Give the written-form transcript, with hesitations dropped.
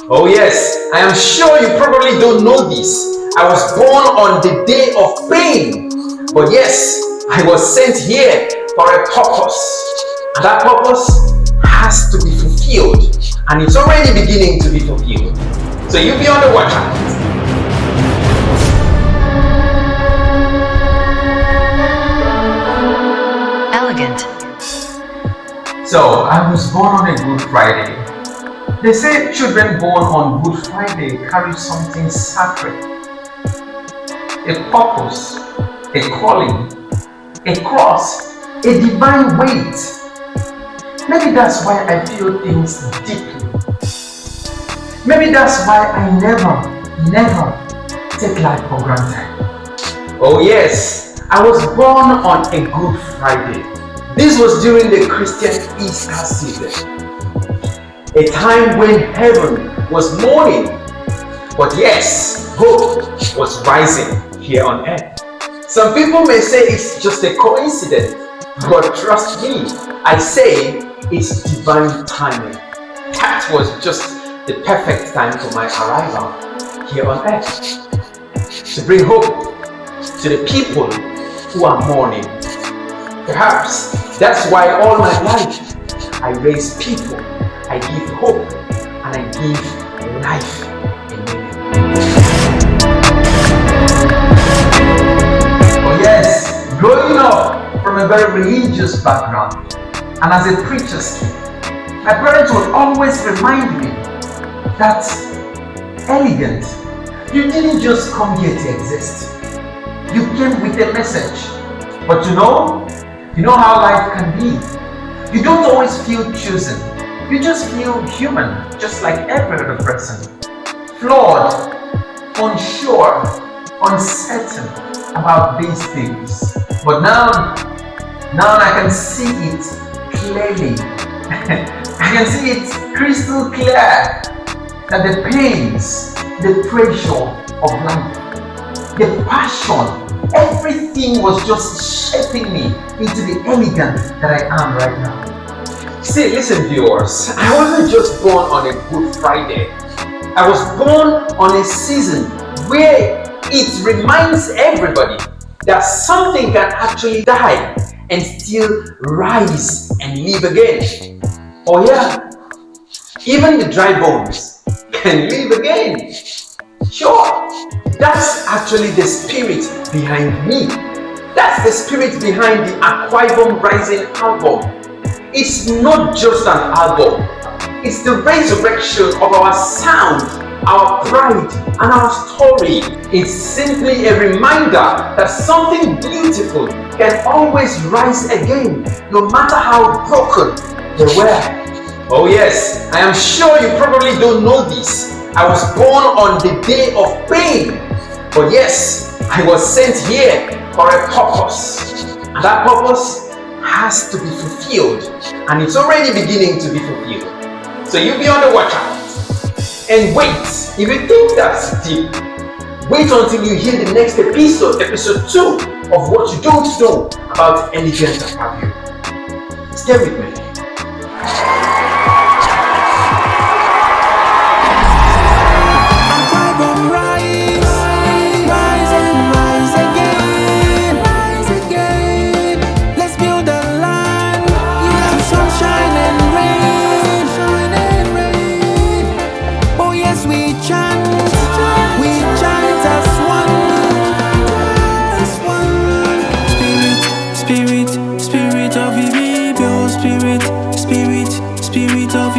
Oh, yes, I am sure you probably don't know this. I was born on the day of pain. But yes, I was sent here for a purpose. And that purpose has to be fulfilled. And it's already beginning to be fulfilled. So you be on the watch out. Elegant. So I was born on a Good Friday. They say children born on Good Friday carry something sacred, a purpose, a calling, a cross, a divine weight. Maybe that's why I feel things deeply. Maybe that's why I never take life for granted. Oh yes, I was born on a Good Friday. This was during the Christian Easter season, a time when heaven was mourning, but yes, hope was rising here on earth. Some people may say it's just a coincidence, but trust me, I say it's divine timing. That was just the perfect time for my arrival here on earth, to bring hope to the people who are mourning. Perhaps that's why all my life I raise people, I give hope, and I give life a meaning. Oh yes, growing up from a very religious background and as a preacher's kid, my parents would always remind me that elegant, you didn't just come here to exist. You came with a message. But you know how life can be. You don't always feel chosen. You just feel human, just like every other person. Flawed, unsure, uncertain about these things. But now I can see it clearly. I can see it crystal clear that the pains, the pressure of life, the passion, everything was just shaping me into the elegant that I am right now. See, listen viewers, I wasn't just born on a Good Friday. I was born on a season where it reminds everybody that something can actually die and still rise and live again. Oh yeah, even the dry bones can live again. Sure, that's actually the spirit behind me. That's the spirit behind the Akwa Ibom Rising album. It's not just an album. It's the resurrection of our sound, our pride, and our story. It's simply a reminder that something beautiful can always rise again, no matter how broken they were. Oh yes, I am sure you probably don't know this. I was born on the day of pain. But yes, I was sent here for a purpose. And that purpose has to be fulfilled. And it's already beginning to be fulfilled. So you be on the watch out. And wait, if you think that's deep, wait until you hear the next episode, episode 2 of What You Don't Know About Elegant Akpabio. Stay with me. Spirit of Ibibio, spirit of